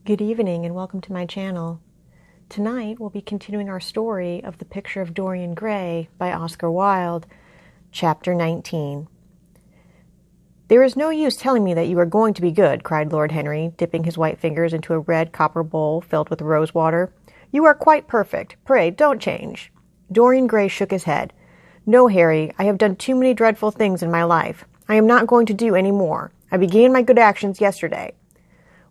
Good evening and welcome to my channel. Tonight we'll be continuing our story of The Picture of Dorian Gray by Oscar Wilde, Chapter 19. "There is no use telling me that you are going to be good," cried Lord Henry, dipping his white fingers into a red copper bowl filled with rose water. "You are quite perfect. Pray, don't change." Dorian Gray shook his head. "No, Harry, I have done too many dreadful things in my life. I am not going to do any more. I began my good actions yesterday."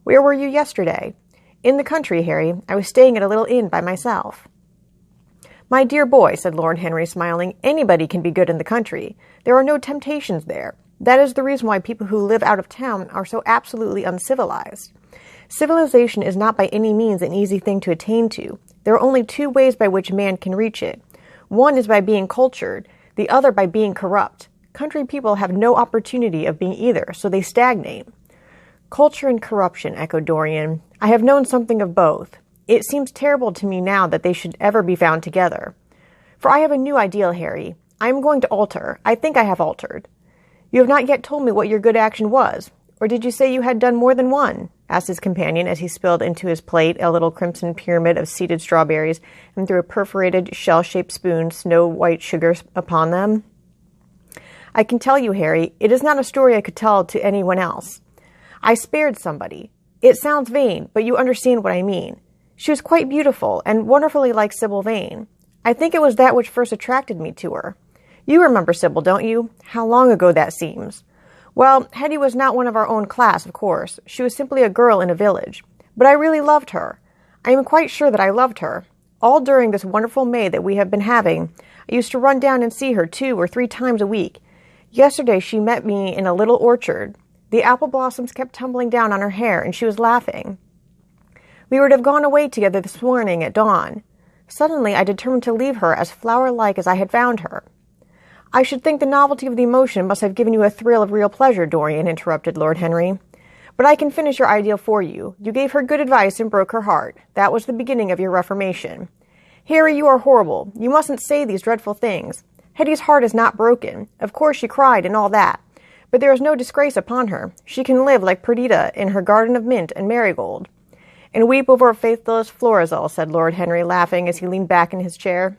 "Where were you yesterday?" "In the country, Harry. I was staying at a little inn by myself." "My dear boy," said Lord Henry, smiling, "anybody can be good in the country. There are no temptations there. That is the reason why people who live out of town are so absolutely uncivilized. Civilization is not by any means an easy thing to attain to. There are only two ways by which man can reach it. One is by being cultured, the other by being corrupt. Country people have no opportunity of being either, so they stagnate." "Culture and corruption," echoed Dorian. "I have known something of both. It seems terrible to me now that they should ever be found together. For I have a new ideal, Harry. I am going to alter. I think I have altered." "You have not yet told me what your good action was. Or did you say you had done more than one?" asked his companion as he spilled into his plate a little crimson pyramid of seeded strawberries and threw a perforated, shell-shaped spoon snow-white sugar upon them. "I can tell you, Harry, it is not a story I could tell to anyone else. I spared somebody. It sounds vain, but you understand what I mean. She was quite beautiful and wonderfully like Sybil Vane. I think it was that which first attracted me to her. You remember Sybil, don't you? How long ago that seems. Well, Hetty was not one of our own class, of course. She was simply a girl in a village. But I really loved her. I am quite sure that I loved her. All during this wonderful May that we have been having, I used to run down and see her 2 or 3 times a week. Yesterday she met me in a little orchard. The apple blossoms kept tumbling down on her hair, and she was laughing. We were to have gone away together this morning at dawn. Suddenly I determined to leave her as flower-like as I had found her." "I should think the novelty of the emotion must have given you a thrill of real pleasure," Dorian interrupted Lord Henry. "But I can finish your ideal for you. You gave her good advice and broke her heart. That was the beginning of your reformation. Harry, you are horrible. You mustn't say these dreadful things. Hetty's heart is not broken. Of course she cried and all that. But there is no disgrace upon her. She can live like Perdita in her garden of mint and marigold." "And weep over a faithless Florizel," said Lord Henry, laughing as he leaned back in his chair.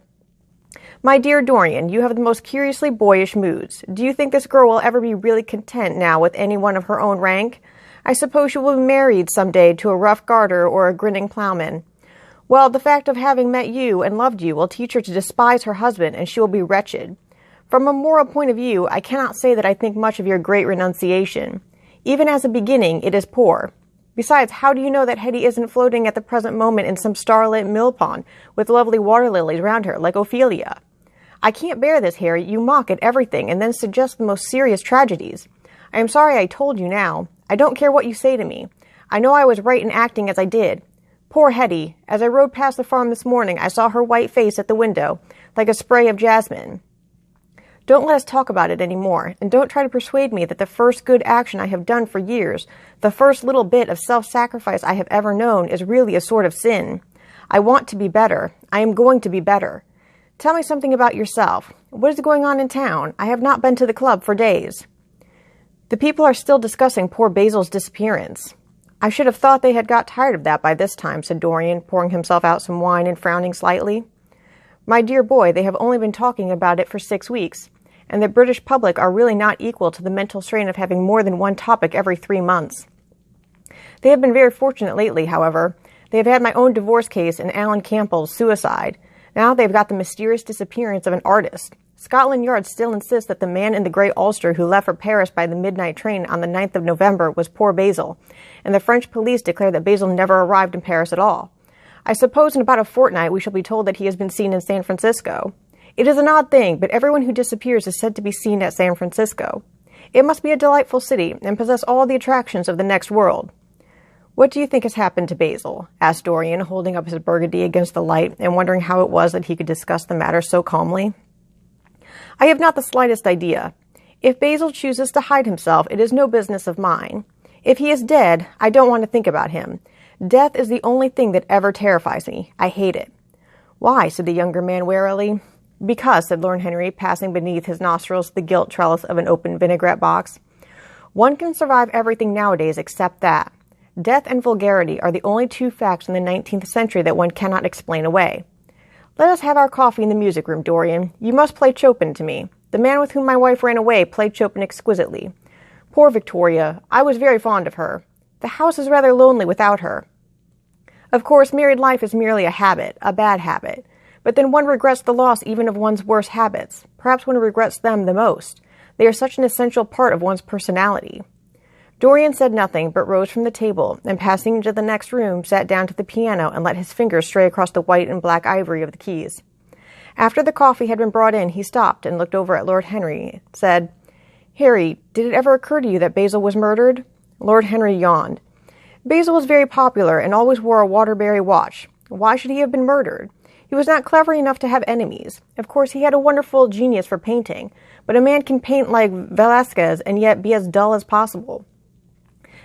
"My dear Dorian, you have the most curiously boyish moods. Do you think this girl will ever be really content now with any one of her own rank? I suppose she will be married some day to a rough garter or a grinning ploughman. Well, the fact of having met you and loved you will teach her to despise her husband, and she will be wretched. From a moral point of view, I cannot say that I think much of your great renunciation. Even as a beginning, it is poor. Besides, how do you know that Hetty isn't floating at the present moment in some starlit mill pond with lovely water lilies round her, like Ophelia? I can't bear this, Harry. You mock at everything and then suggest the most serious tragedies. I am sorry I told you now. I don't care what you say to me. I know I was right in acting as I did. Poor Hetty. As I rode past the farm this morning, I saw her white face at the window, like a spray of jasmine. Don't let us talk about it any more, and don't try to persuade me that the first good action I have done for years, the first little bit of self-sacrifice I have ever known, is really a sort of sin. I want to be better. I am going to be better. Tell me something about yourself. What is going on in town? I have not been to the club for days." "The people are still discussing poor Basil's disappearance." "I should have thought they had got tired of that by this time," said Dorian, pouring himself out some wine and frowning slightly. "My dear boy, they have only been talking about it for 6 weeks. And the British public are really not equal to the mental strain of having more than one topic every 3 months. They have been very fortunate lately, however. They have had my own divorce case and Alan Campbell's suicide. Now they've got the mysterious disappearance of an artist. Scotland Yard still insists that the man in the grey ulster who left for Paris by the midnight train on the 9th of November was poor Basil, and the French police declare that Basil never arrived in Paris at all. I suppose in about a fortnight we shall be told that he has been seen in San Francisco. It is an odd thing, but everyone who disappears is said to be seen at San Francisco. It must be a delightful city and possess all the attractions of the next world." "What do you think has happened to Basil?" asked Dorian, holding up his burgundy against the light and wondering how it was that he could discuss the matter so calmly. "I have not the slightest idea. If Basil chooses to hide himself, it is no business of mine. If he is dead, I don't want to think about him. Death is the only thing that ever terrifies me. I hate it." "Why?" said the younger man warily. "Because," said Lord Henry, passing beneath his nostrils the gilt trellis of an open vinaigrette box, "one can survive everything nowadays except that. Death and vulgarity are the only two facts in the 19th century that one cannot explain away. Let us have our coffee in the music room, Dorian. You must play Chopin to me. The man with whom my wife ran away played Chopin exquisitely. Poor Victoria. I was very fond of her. The house is rather lonely without her. Of course, married life is merely a habit, a bad habit. But then one regrets the loss even of one's worst habits. Perhaps one regrets them the most. They are such an essential part of one's personality. Dorian said nothing, but rose from the table, and passing into the next room, sat down to the piano and let his fingers stray across the white and black ivory of the keys. After the coffee had been brought in, he stopped and looked over at Lord Henry, and said, "Harry, did it ever occur to you that Basil was murdered?" Lord Henry yawned. Basil was very popular and always wore a Waterbury watch. Why should he have been murdered? He was not clever enough to have enemies. Of course, he had a wonderful genius for painting, but a man can paint like Velasquez and yet be as dull as possible.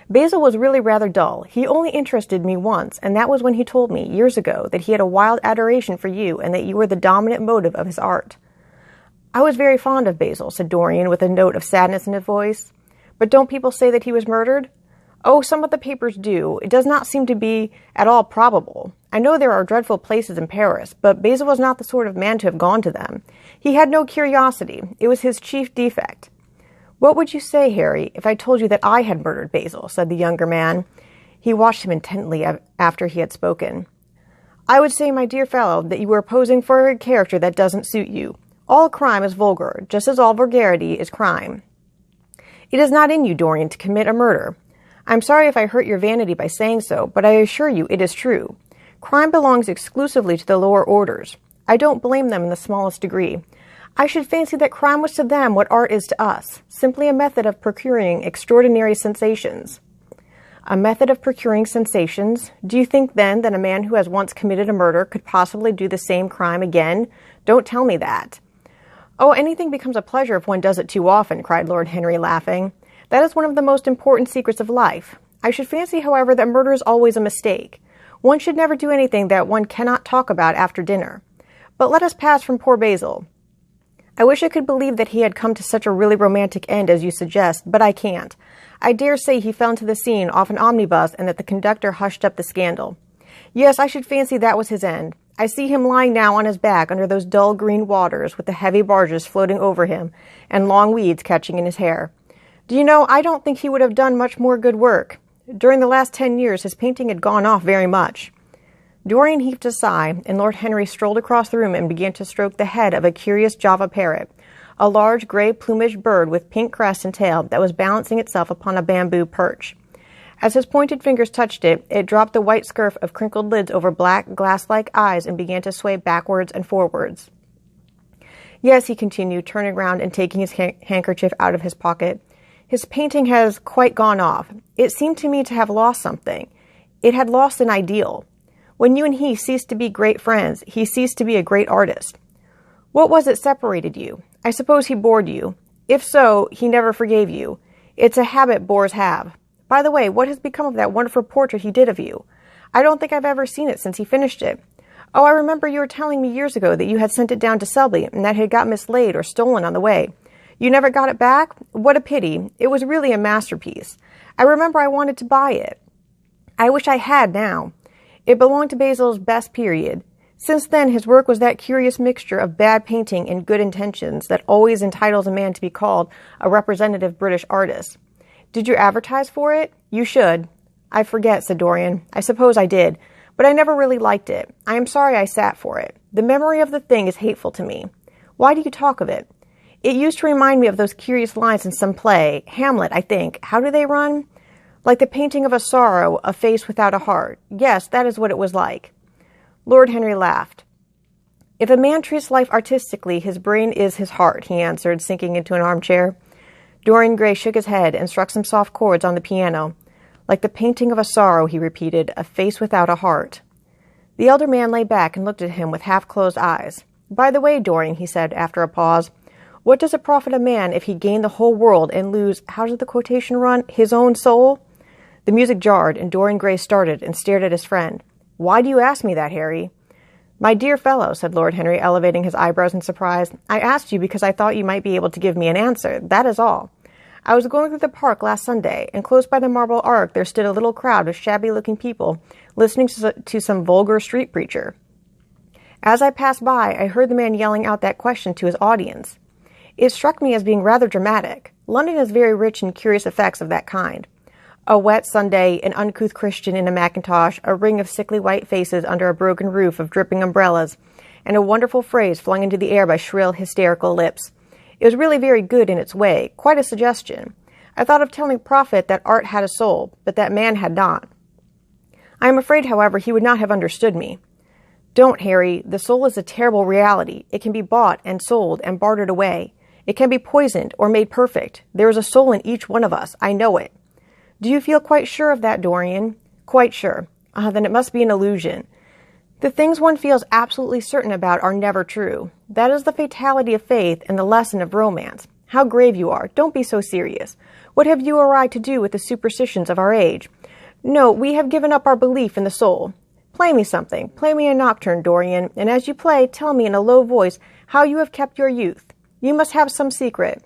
Basil was really rather dull. He only interested me once, and that was when he told me, years ago, that he had a wild adoration for you and that you were the dominant motive of his art. I was very fond of Basil, said Dorian, with a note of sadness in his voice. But don't people say that he was murdered? Oh, some of the papers do. It does not seem to be at all probable. I know there are dreadful places in Paris, but Basil was not the sort of man to have gone to them. He had no curiosity. It was his chief defect. What would you say, Harry, if I told you that I had murdered Basil? Said the younger man. He watched him intently after he had spoken. I would say, my dear fellow, that you were posing for a character that doesn't suit you. All crime is vulgar, just as all vulgarity is crime. It is not in you, Dorian, to commit a murder. I'm sorry if I hurt your vanity by saying so, but I assure you it is true. Crime belongs exclusively to the lower orders. I don't blame them in the smallest degree. I should fancy that crime was to them what art is to us, simply a method of procuring extraordinary sensations. A method of procuring sensations? Do you think, then, that a man who has once committed a murder could possibly do the same crime again? Don't tell me that. Oh, anything becomes a pleasure if one does it too often, cried Lord Henry, laughing. That is one of the most important secrets of life. I should fancy, however, that murder is always a mistake. One should never do anything that one cannot talk about after dinner. But let us pass from poor Basil. I wish I could believe that he had come to such a really romantic end as you suggest, but I can't. I dare say he fell into the scene off an omnibus and that the conductor hushed up the scandal. Yes, I should fancy that was his end. I see him lying now on his back under those dull green waters with the heavy barges floating over him and long weeds catching in his hair. Do you know, I don't think he would have done much more good work. During the last 10 years, his painting had gone off very much. Dorian heaved a sigh, and Lord Henry strolled across the room and began to stroke the head of a curious Java parrot, a large gray-plumaged bird with pink crest and tail that was balancing itself upon a bamboo perch. As his pointed fingers touched it, it dropped the white scurf of crinkled lids over black, glass-like eyes and began to sway backwards and forwards. Yes, he continued, turning round and taking his handkerchief out of his pocket. His painting has quite gone off. It seemed to me to have lost something. It had lost an ideal. When you and he ceased to be great friends, he ceased to be a great artist. What was it separated you? I suppose he bored you. If so, he never forgave you. It's a habit bores have. By the way, what has become of that wonderful portrait he did of you? I don't think I've ever seen it since he finished it. Oh, I remember you were telling me years ago that you had sent it down to Selby and that it had got mislaid or stolen on the way. You never got it back? What a pity. It was really a masterpiece. I remember I wanted to buy it. I wish I had now. It belonged to Basil's best period. Since then, his work was that curious mixture of bad painting and good intentions that always entitles a man to be called a representative British artist. Did you advertise for it? You should. I forget, said Dorian. I suppose I did, but I never really liked it. I am sorry I sat for it. The memory of the thing is hateful to me. Why do you talk of it? It used to remind me of those curious lines in some play, Hamlet, I think. How do they run? Like the painting of a sorrow, a face without a heart. Yes, that is what it was like. Lord Henry laughed. If a man treats life artistically, his brain is his heart, he answered, sinking into an armchair. Dorian Gray shook his head and struck some soft chords on the piano. Like the painting of a sorrow, he repeated, a face without a heart. The elder man lay back and looked at him with half-closed eyes. By the way, Dorian, he said after a pause, what does it profit a man if he gain the whole world and lose, how does the quotation run, his own soul? The music jarred, and Dorian Gray started and stared at his friend. Why do you ask me that, Harry? My dear fellow, said Lord Henry, elevating his eyebrows in surprise, I asked you because I thought you might be able to give me an answer. That is all. I was going through the park last Sunday, and close by the Marble Arch there stood a little crowd of shabby-looking people listening to some vulgar street preacher. As I passed by, I heard the man yelling out that question to his audience. It struck me as being rather dramatic. London is very rich in curious effects of that kind. A wet Sunday, an uncouth Christian in a mackintosh, a ring of sickly white faces under a broken roof of dripping umbrellas, and a wonderful phrase flung into the air by shrill, hysterical lips. It was really very good in its way, quite a suggestion. I thought of telling Prophet that art had a soul, but that man had not. I am afraid, however, he would not have understood me. Don't, Harry. The soul is a terrible reality. It can be bought and sold and bartered away. It can be poisoned or made perfect. There is a soul in each one of us. I know it. Do you feel quite sure of that, Dorian? Quite sure. Then it must be an illusion. The things one feels absolutely certain about are never true. That is the fatality of faith and the lesson of romance. How grave you are. Don't be so serious. What have you or I to do with the superstitions of our age? No, we have given up our belief in the soul. Play me something. Play me a nocturne, Dorian, and as you play, tell me in a low voice how you have kept your youth. You must have some secret.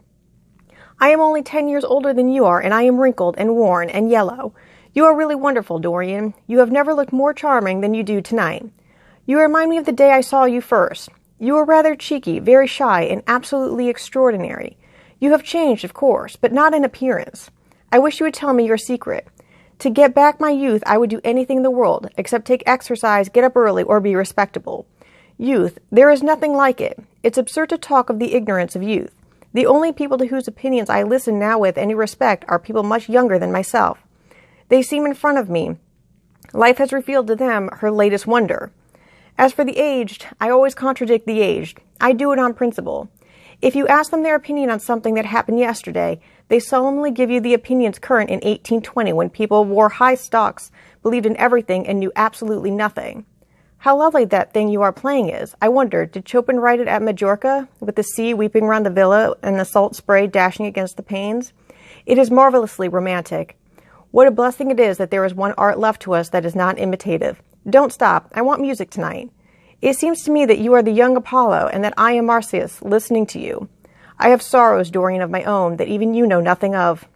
I am only 10 years older than you are, and I am wrinkled and worn and yellow. You are really wonderful, Dorian. You have never looked more charming than you do tonight. You remind me of the day I saw you first. You were rather cheeky, very shy, and absolutely extraordinary. You have changed, of course, but not in appearance. I wish you would tell me your secret. To get back my youth, I would do anything in the world, except take exercise, get up early, or be respectable. Youth, there is nothing like it. It's absurd to talk of the ignorance of youth. The only people to whose opinions I listen now with any respect are people much younger than myself. They seem in front of me. Life has revealed to them her latest wonder. As for the aged, I always contradict the aged. I do it on principle. If you ask them their opinion on something that happened yesterday, they solemnly give you the opinions current in 1820 when people wore high stocks, believed in everything, and knew absolutely nothing. How lovely that thing you are playing is. I wonder, did Chopin write it at Majorca, with the sea weeping round the villa and the salt spray dashing against the panes? It is marvelously romantic. What a blessing it is that there is one art left to us that is not imitative. Don't stop. I want music tonight. It seems to me that you are the young Apollo and that I am Marsyas, listening to you. I have sorrows, Dorian, of my own, that even you know nothing of.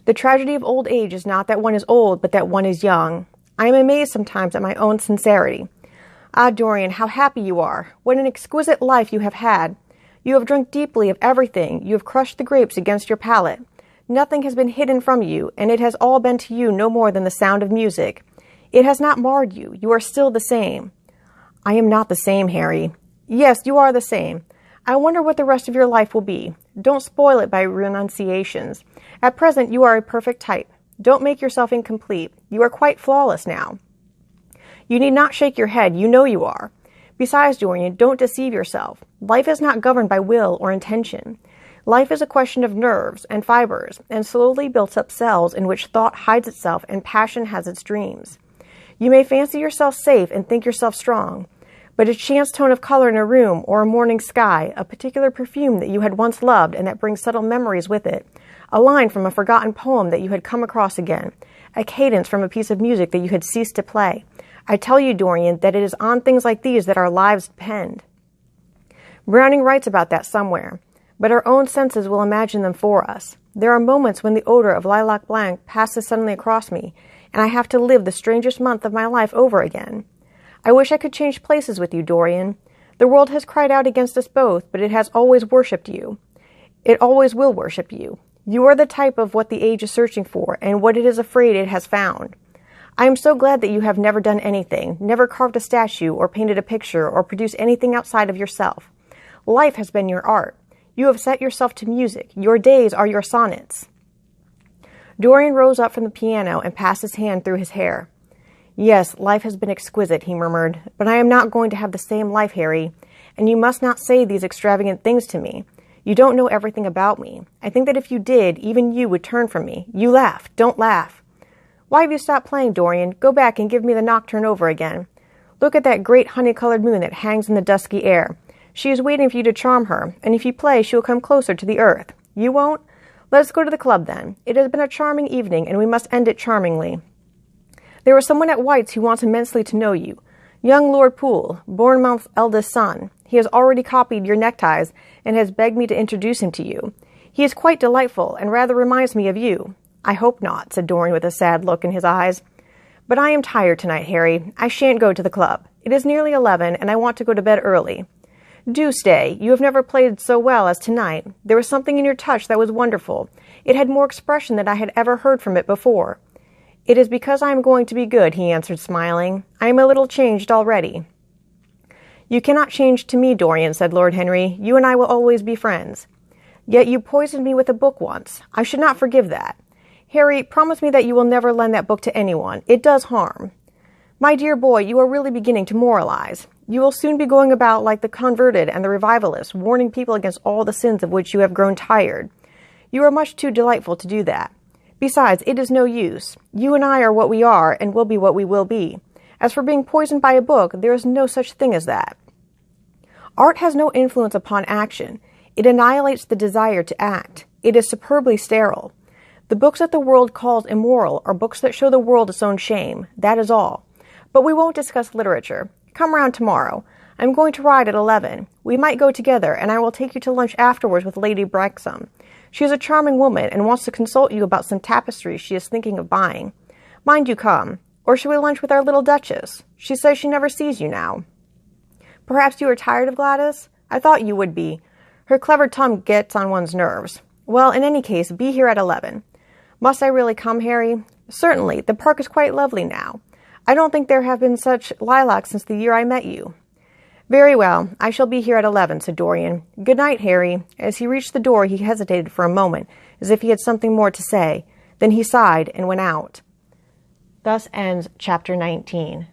The tragedy of old age is not that one is old, but that one is young. I am amazed sometimes at my own sincerity. Ah, Dorian, how happy you are. What an exquisite life you have had. You have drunk deeply of everything. You have crushed the grapes against your palate. Nothing has been hidden from you, and it has all been to you no more than the sound of music. It has not marred you. You are still the same. I am not the same, Harry. Yes, you are the same. I wonder what the rest of your life will be. Don't spoil it by renunciations. At present, you are a perfect type. Don't make yourself incomplete. You are quite flawless now. You need not shake your head. You know you are. Besides, Dorian, don't deceive yourself. Life is not governed by will or intention. Life is a question of nerves and fibers and slowly built up cells in which thought hides itself and passion has its dreams. You may fancy yourself safe and think yourself strong, but a chance tone of color in a room or a morning sky, a particular perfume that you had once loved and that brings subtle memories with it, a line from a forgotten poem that you had come across again, a cadence from a piece of music that you had ceased to play. I tell you, Dorian, that it is on things like these that our lives depend. Browning writes about that somewhere, but our own senses will imagine them for us. There are moments when the odor of lilac blanc passes suddenly across me, and I have to live the strangest month of my life over again. I wish I could change places with you, Dorian. The world has cried out against us both, but it has always worshipped you. It always will worship you. You are the type of what the age is searching for, and what it is afraid it has found. I am so glad that you have never done anything, never carved a statue, or painted a picture, or produced anything outside of yourself. Life has been your art. You have set yourself to music. Your days are your sonnets. Dorian rose up from the piano and passed his hand through his hair. Yes, life has been exquisite, he murmured, but I am not going to have the same life, Harry, and you must not say these extravagant things to me. You don't know everything about me. I think that if you did, even you would turn from me. You laugh. Don't laugh. Why have you stopped playing, Dorian? Go back and give me the nocturne over again. Look at that great honey-colored moon that hangs in the dusky air. She is waiting for you to charm her, and if you play, she will come closer to the earth. You won't? Let us go to the club, then. It has been a charming evening, and we must end it charmingly. There is someone at White's who wants immensely to know you. Young Lord Poole, Bournemouth's eldest son. He has already copied your neckties, and has begged me to introduce him to you. He is quite delightful and rather reminds me of you." "I hope not," said Dorian with a sad look in his eyes. "But I am tired tonight, Harry. I shan't go to the club. It is nearly 11, and I want to go to bed early." "Do stay. You have never played so well as tonight. There was something in your touch that was wonderful. It had more expression than I had ever heard from it before." "It is because I am going to be good," he answered, smiling. "I am a little changed already." "You cannot change to me, Dorian," said Lord Henry. "You and I will always be friends." "Yet you poisoned me with a book once. I should not forgive that. Harry, promise me that you will never lend that book to anyone. It does harm." "My dear boy, you are really beginning to moralize. You will soon be going about like the converted and the revivalists, warning people against all the sins of which you have grown tired. You are much too delightful to do that. Besides, it is no use. You and I are what we are, and will be what we will be. As for being poisoned by a book, there is no such thing as that. Art has no influence upon action. It annihilates the desire to act. It is superbly sterile. The books that the world calls immoral are books that show the world its own shame. That is all. But we won't discuss literature. Come round tomorrow. I'm going to ride at 11. We might go together, and I will take you to lunch afterwards with Lady Brexham. She is a charming woman and wants to consult you about some tapestries she is thinking of buying. Mind you come. Or shall we lunch with our little Duchess? She says she never sees you now." "Perhaps you are tired of Gladys? I thought you would be. Her clever tongue gets on one's nerves. Well, in any case, be here at 11. "Must I really come, Harry?" "Certainly. The park is quite lovely now. I don't think there have been such lilacs since the year I met you." "Very well. I shall be here at 11, said Dorian. "Good night, Harry." As he reached the door, he hesitated for a moment, as if he had something more to say. Then he sighed and went out. Thus ends Chapter 19.